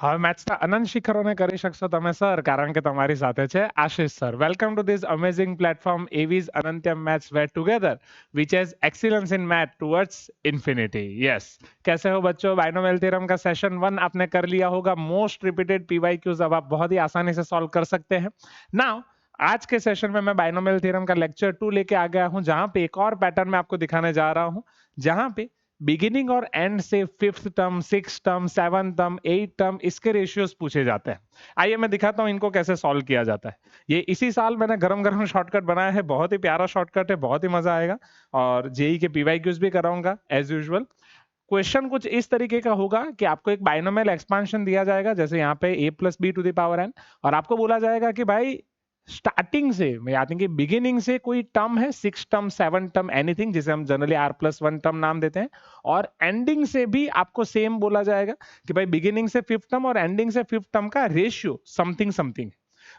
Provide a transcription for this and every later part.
હવે મેથ્સના અનંત શિખરોને કરી શકશો તમે સર, કારણ કે તમારી સાથે છે Ashish sir. Welcome to this amazing platform એવીઝ Anantyam maths where together which has excellence in math towards infinity. Yes, कैसे हो बच्चों? बाइनोमियल थ्योरम का सेशन 1 आपने कर लिया होगा. मोस्ट रिपीटेड पीवाईक्यूज अब आप बहुत ही आसानी से सॉल्व कर सकते हैं. नाउ आज के सेशन में मैं बाइनोमियल थ्योरम का लेक्चर 2 लेके आ गया हूं, जहां पे एक और पैटर्न मैं आपको दिखाने जा रहा हूं, जहां पे बिगिनिंग और एंड से fifth term, six term, seven term, eight term, इसके रेशियोज पूछे जाते हैं. आइए मैं दिखाता हूं इनको कैसे सॉल्व किया जाता है. ये इसी साल मैंने गरम गरम शॉर्टकट बनाया है, बहुत ही प्यारा शॉर्टकट है, बहुत ही मजा आएगा. और जेई के पीवाईक्यूज भी कराऊंगा एज यूजुअल. क्वेश्चन कुछ इस तरीके का होगा कि आपको एक बाइनोमियल एक्सपांशन दिया जाएगा, जैसे यहाँ पे a plus B to the power n, और आपको बोला जाएगा कि भाई स्टार्टिंग से, मैं याद नहीं कि बिगिनिंग से कोई टर्म है, six term, seven term, anything, जिसे हम generally r plus one term नाम देते हैं, और एंडिंग से भी आपको सेम बोला जाएगा कि भाई बिगिनिंग से फिफ्थ टर्म और एंडिंग से फिफ्थ टर्म का रेशियो समथिंग समथिंग.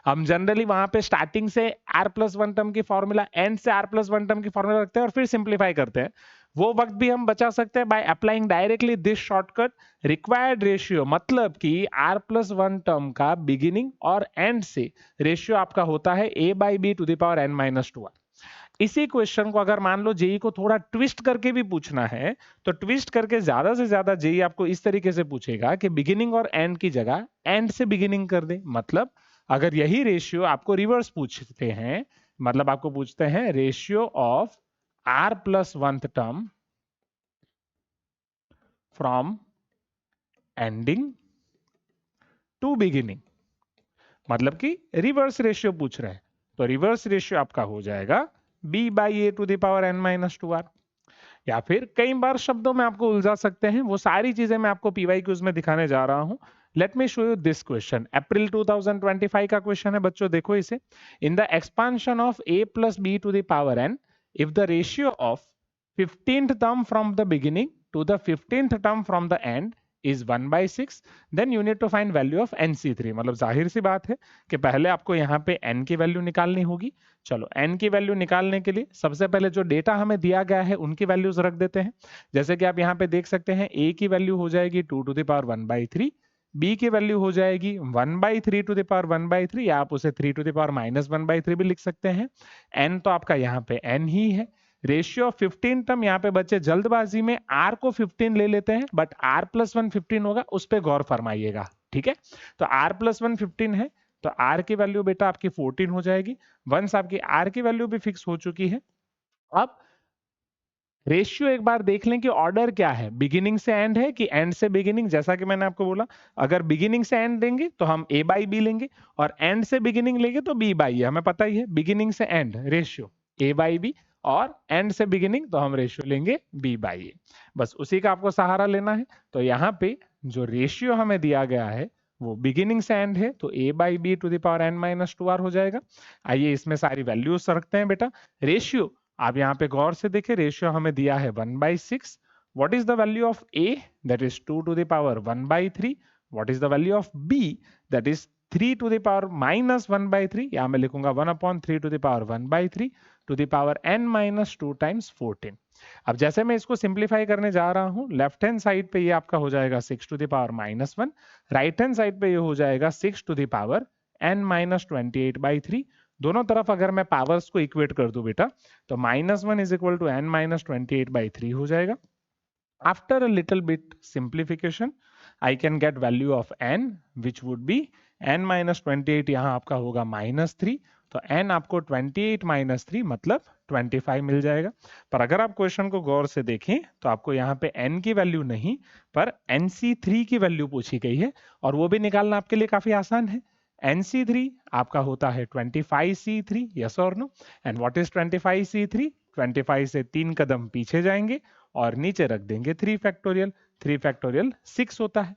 हम जनरली वहां पे स्टार्टिंग से r प्लस वन टर्म की फॉर्मूला, एंड से r प्लस वन टर्म की फॉर्मूला रखते हैं और फिर सिंप्लीफाई करते हैं. वो वक्त भी हम बचा सकते हैं by applying directly this shortcut. Required ratio मतलब कि r प्लस वन टर्म का बिगिनिंग और एंड से रेशियो आपका होता है a by B to the power n minus two. इसी क्वेश्चन को अगर मान लो जेई को थोड़ा ट्विस्ट करके भी पूछना है, तो ट्विस्ट करके ज्यादा से ज्यादा जेई आपको इस तरीके से पूछेगा कि बिगिनिंग और एंड की जगह एंड से बिगिनिंग कर दे. मतलब अगर यही रेशियो आपको रिवर्स पूछते हैं, मतलब आपको पूछते हैं ratio of r plus one term from ending to beginning, मतलब कि रिवर्स रेशियो पूछ रहे हैं, तो रिवर्स रेशियो आपका हो जाएगा b by A to the power n minus two R. या फिर कई बार शब्दों में आपको उलझा सकते हैं, वो सारी चीजें मैं आपको पीवाईक्यूज में दिखाने जा रहा हूं. Let me show you this question. April 2025 का क्वेश्चन है बच्चों, देखो इसे. In the expansion of a plus B to the power n, if the ratio of 15th term from the beginning to the 15th term from the end is 1 by 6, then you need to find value of nc3. मतलब जाहिर सी बात है कि पहले आपको यहाँ पे n की वैल्यू निकालनी होगी. चलो n की वैल्यू निकालने के लिए सबसे पहले जो डेटा हमें दिया गया है उनकी वैल्यूज रख देते हैं. जैसे कि आप यहाँ पे देख सकते हैं, a की वैल्यू हो जाएगी 2 to the power 1 by 3, b की वैल्यू हो जाएगी 1 by 3 to the power 1 by 3, या आप उसे 3 to the power minus 1 by 3 भी लिख सकते हैं. n तो आपका यहाँ पे n ही है. रेशियो 15 टर्म, यहाँ पे बच्चे जल्दबाजी में r को 15 ले लेते हैं, बट r प्लस वन 15 होगा, उस पर गौर फरमाइएगा. ठीक है, तो r प्लस वन 15 है, तो r की वैल्यू बेटा आपकी 14 हो जाएगी. वंस आपकी r की वैल्यू भी फिक्स हो चुकी है. अब रेशियो एक बार देख लें कि ऑर्डर क्या है, बिगिनिंग से एंड है कि एंड से बिगिनिंग. जैसा कि मैंने आपको बोला, अगर बिगिनिंग से एंड देंगे तो हम a बाई बी लेंगे, और एंड से बिगिनिंग लेंगे तो b बाई ए. हमें पता ही है बिगिनिंग से end ratio a by B, और एंड से बिगिनिंग तो हम रेशियो लेंगे b बाई ए. बस उसी का आपको सहारा लेना है. तो यहाँ पे जो रेशियो हमें दिया गया है वो बिगिनिंग से एंड है, तो a by B to the power n minus two R हो जाएगा. आइए इसमें सारी वैल्यूज रखते हैं बेटा. रेशियो आप यहाँ पे गौर से देखें, रेशियो हमें दिया है 1 by 6. What is the value of a? That is 2 to the power 1 by 3. What is the value of b? That is 3 to the power minus 1 by 3. यहाँ मैं लिखूंगा 1 upon 3 to the power 1 by 3 to the power n minus 2 times 14. अब जैसे मैं इसको simplify करने जा रहा हूँ, लेफ्ट हैंड साइड पे ये आपका हो जाएगा 6 to the power minus 1, right hand side पे ये हो जाएगा 6 to the power n minus 28 by 3. दोनों तरफ अगर मैं पावर्स को इक्वेट कर दूं बेटा, तो minus 1 is equal to n minus 28 by 3 हो जाएगा. After a little bit simplification I can get value of n which would be n minus 28, यहाँ आपका होगा माइनस 3, तो n आपको 28 माइनस 3 मतलब 25 मिल जाएगा. पर अगर आप क्वेश्चन को गौर से देखें तो आपको यहाँ पे n की वैल्यू नहीं पर nc3 की वैल्यू पूछी गई है, और वो भी निकालना आपके लिए काफी आसान है. nc3 आपका होता है 25c3, यस और no. And what is 25c3? 25 से 3 कदम पीछे जाएंगे और नीचे रख देंगे 3 फैक्टोरियल. 3 फैक्टोरियल 6 होता है.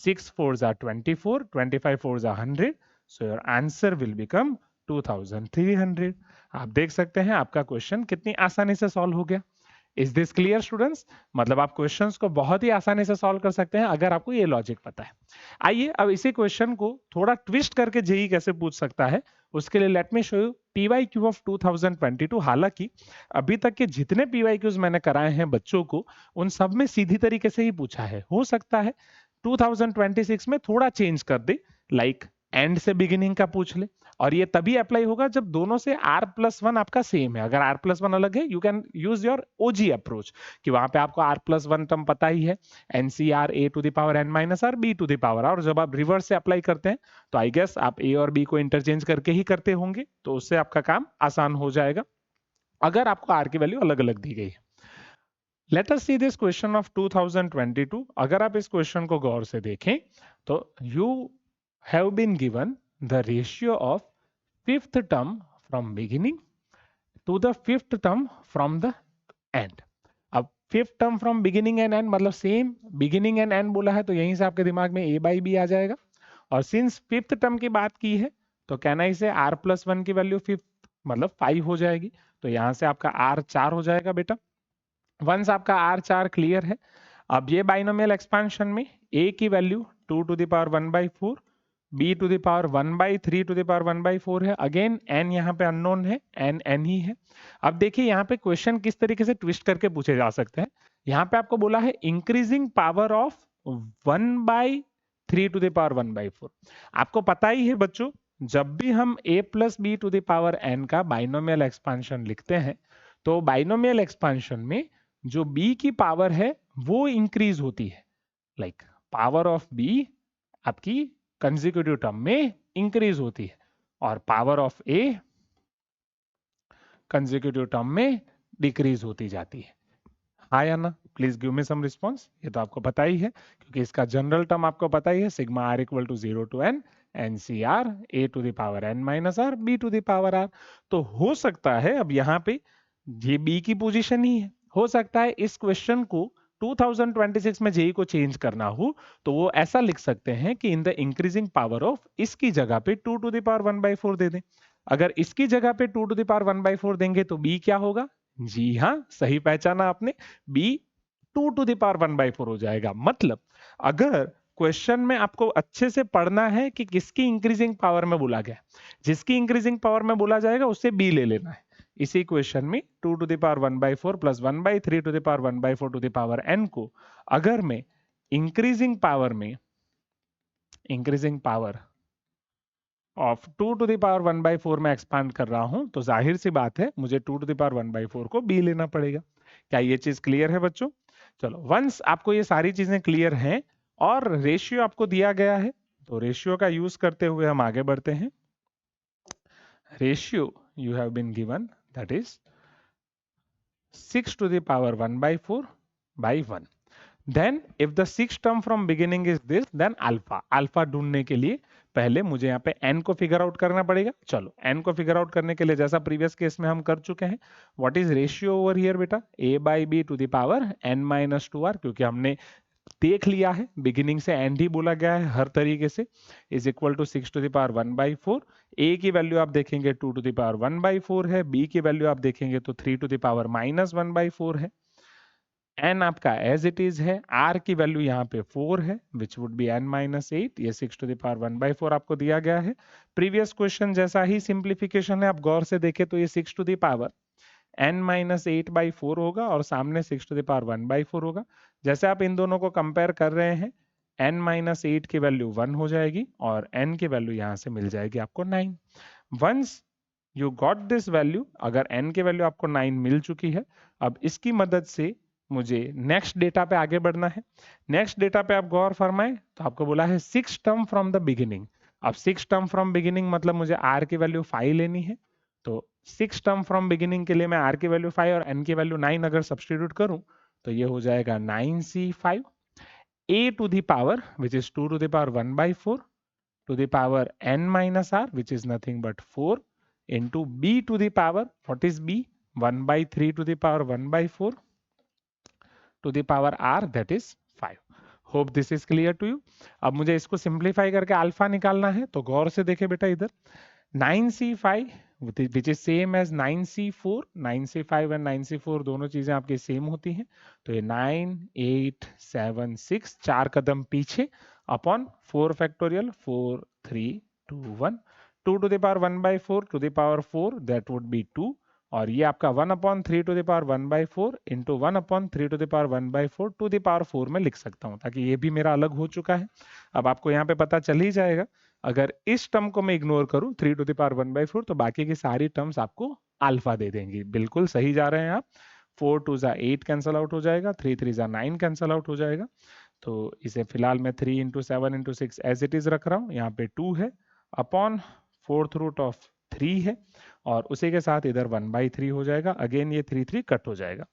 6 4s are 24, 25 4s are 100, so your answer will become 2300. आप देख सकते हैं आपका क्वेश्चन कितनी आसानी से सॉल्व हो गया. Is this clear students? मतलब आप क्वेश्चंस को बहुत ही आसानी से सॉल्व कर सकते हैं अगर आपको ये लॉजिक पता है. आइए अब इसी क्वेश्चन को थोड़ा ट्विस्ट करके जेई कैसे पूछ सकता है, उसके लिए late me show you PYQ of 2022. हालांकि अभी तक के जितने पीवाईक्यूज मैंने कराए हैं बच्चों को, उन सब में सीधी तरीके से ही पूछा है. हो सकता है 2026 में थोड़ा चेंज कर दे, लाइक एंड से बिगिनिंग का पूछ ले, और ये तभी अप्लाई होगा जब दोनों से r+1 आपका सेम है। अगर r+1 अलग है, you can use your OG approach, कि वहां पे आपको r+1 टर्म पता ही है, NCR a to the power n minus r b to the power r, और जब आप रिवर्स से अप्लाई करते हैं तो आई गेस आप a और b को इंटरचेंज करके ही करते होंगे, तो उससे आपका काम आसान हो जाएगा अगर आपको r की वैल्यू अलग अलग दी गई है। Let us see this question of 2022। अगर आप इस क्वेश्चन को गौर से देखें तो you have been given the ratio of fifth term from beginning to the fifth term from the end. अब fifth term from beginning and end मतलब same beginning and end बोला है, तो यहीं से आपके दिमाग में a बाई बी आ जाएगा, और सिंस फिफ्थ टर्म की बात की है तो कहना इसे r+1 की वैल्यू फिफ्थ मतलब 5 हो जाएगी, तो यहां से आपका r 4 हो जाएगा बेटा। वंस आपका R 4 क्लियर है, अब ये बाइनोमियल एक्सपेंशन में a की value 2 to the power 1/4, b to the power 1/3 to the power 1/4 है। अगेन n यहाँ पे अननोन है, n ही है। अब देखिए यहाँ पे क्वेश्चन किस तरीके से ट्विस्ट करके पूछे जा सकते हैं। यहाँ पे आपको बोला है increasing power of 1/3 to the power 1/4। आपको पता ही है बच्चों, जब भी हम a plus B to the power n का बाइनोमियल एक्सपेंशन लिखते हैं तो बाइनोमियल एक्सपेंशन में जो b की पावर है वो इंक्रीज होती है, लाइक पावर ऑफ b आपकी कंसेक्यूटिव टर्म में इंक्रीज होती है और power of a consecutive term में डिक्रीज होती जाती है। हाँ या ना? Please give me some response. ये तो आपको पता ही है क्योंकि इसका जनरल टर्म आपको पता ही है, sigma r equal to 0 to n NCR a to the power n minus r b to the power r। तो हो सकता है अब यहाँ पे ये b की पोजीशन ही है, हो सकता है इस क्वेश्चन को 2026 में जेई को चेंज करना हो तो वो ऐसा लिख सकते हैं कि in the increasing power of इसकी जगह पे 2 टू द पावर 1/4 दे दें। अगर इसकी जगह पे 2 टू द पावर 1/4 देंगे तो b क्या होगा? जी हाँ, सही पहचाना आपने, b 2 टू द पावर 1/4 हो जाएगा। मतलब अगर क्वेश्चन में आपको अच्छे से पढ़ना है कि किसकी इंक्रीजिंग पावर में बोला गया, जिसकी इंक्रीजिंग पावर में बोला जाएगा उससे b ले लेना है। इसी क्वेश्चन में 2 to the power 1/4 plus 1/3 to the power 1/4 to the power n को अगर मैं increasing power of 2 to the power 1/4 में एक्सपांड कर रहा हूं तो जाहिर सी बात है मुझे 2 टू द पावर 1/4 को b लेना पड़ेगा। क्या ये चीज क्लियर है बच्चों? चलो, वंस आपको ये सारी चीजें क्लियर हैं और रेशियो आपको दिया गया है तो रेशियो का यूज करते हुए हम आगे बढ़ते हैं। Ratio you have been given, that is 6 to the power 1/4 by 1. Then if the sixth term from beginning is this, then alpha. Alpha ढूंढने के लिए पहले मुझे यहाँ पे n को फिगर आउट करना पड़ेगा। चलो, n को फिगर आउट करने के लिए जैसा प्रीवियस केस में हम कर चुके हैं, what is ratio over here बेटा? a by b to the power n minus 2r, क्योंकि हमने देख लिया है बिगिनिंग से एंड ही बोला गया है हर तरीके से, is equal to 6 to the power 1/4। A की वैल्यू आप देखेंगे 2 टू द पावर 1/4 है, बी की वैल्यू आप देखेंगे तो 3 टू द पावर -1/4 है। एन आपका एज इट इज है, आर की वैल्यू यहाँ पे 4 है विच वुड बी n-8, ये 6 टू द पावर 1/4 आपको दिया गया है। प्रीवियस क्वेश्चन जैसा ही सिंप्लीफिकेशन है, आप गौर से देखें तो ये 6 टू द पावर n-8/4 होगा और सामने 6 टू द पावर 1/4 होगा। जैसे आप इन दोनों को कंपेयर कर रहे हैं, n-8 की वैल्यू 1 हो जाएगी और n की वैल्यू यहां से मिल जाएगी आपको 9। Once you got this value, अगर n की वैल्यू आपको 9 मिल चुकी है, अब इसकी मदद से मुझे नेक्स्ट डेटा पे आगे बढ़ना है। नेक्स्ट डेटा पे आप गौर फरमाएं तो आपको बोला है 6 टर्म फ्रॉम द बिगिनिंग। अब 6 टर्म फ्रॉम बिगिनिंग मतलब मुझे r की वैल्यू 5 लेनी है, तो 6 टर्म फ्रॉम बिगिनिंग के लिए मैं r की वैल्यू 5 और n की वैल्यू 9 अगर सब्स्टिट्यूट करूं तो ये हो जाएगा 9c5 a to the power which is 2 to the power 1/4 to the power n minus r which is nothing but 4 into b to the power, what is b? 1/3 to the power 1/4 to the power r, that is 5. Hope this is clear to you. अब मुझे इसको simplify करके alpha निकालना है, तो गौर से देखे बेटा इधर 9c5 which is same as 9c4, 9c5 and 9c4 दोनों चीजें आपकी सेम होती हैं, तो ये 9 8 7 6 4 कदम पीछे upon 4 factorial 4 3 2 1 2 to the power 1/4 to the power 4 that would be 2 और ये आपका 1/3 to the power 1/4 into 1/3 to the power 1/4 to the power 4 में लिख सकता हूँ, ताकि ये भी मेरा अलग हो चुका है। अब आपको यहाँ पे पता चल ही जाएगा, अगर इस टर्म को मैं इग्नोर करूँ 3 टू द पावर 1/4, तो बाकी की सारी टर्म्स आपको अल्फा दे देंगी। बिल्कुल सही जा रहे हैं आप। 4 2 जा 8 कैंसल आउट हो जाएगा, 3 3 जा 9 कैंसल आउट हो जाएगा। तो इसे फिलहाल मैं 3 into 7 into 6 as it is रख रहा हूँ। यहाँ पे 2 है अपॉन 4th रूट ऑफ 3 है, और उसी के साथ इधर 1/3 हो जाएगा। अगेन ये 3 3 कट हो जाएगा।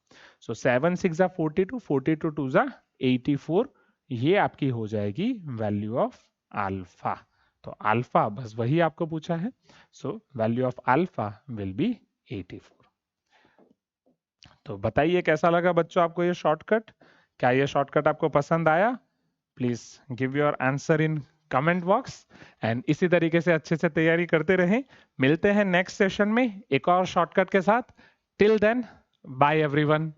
सो 7 6 जा 42, 42 2 जा 84, ये आपकी हो जाएगी वैल्यू ऑफ अल्फा। तो अल्फा बस वही आपको पूछा है। So value of alpha will be 84। तो बताइए कैसा लगा बच्चों आपको ये शॉर्टकट? क्या ये शॉर्टकट आपको पसंद आया? Please give your answer in comment box, and इसी तरीके से अच्छे से तैयारी करते रहें। मिलते हैं नेक्स्ट सेशन में एक और शॉर्टकट के साथ। Till then, bye everyone.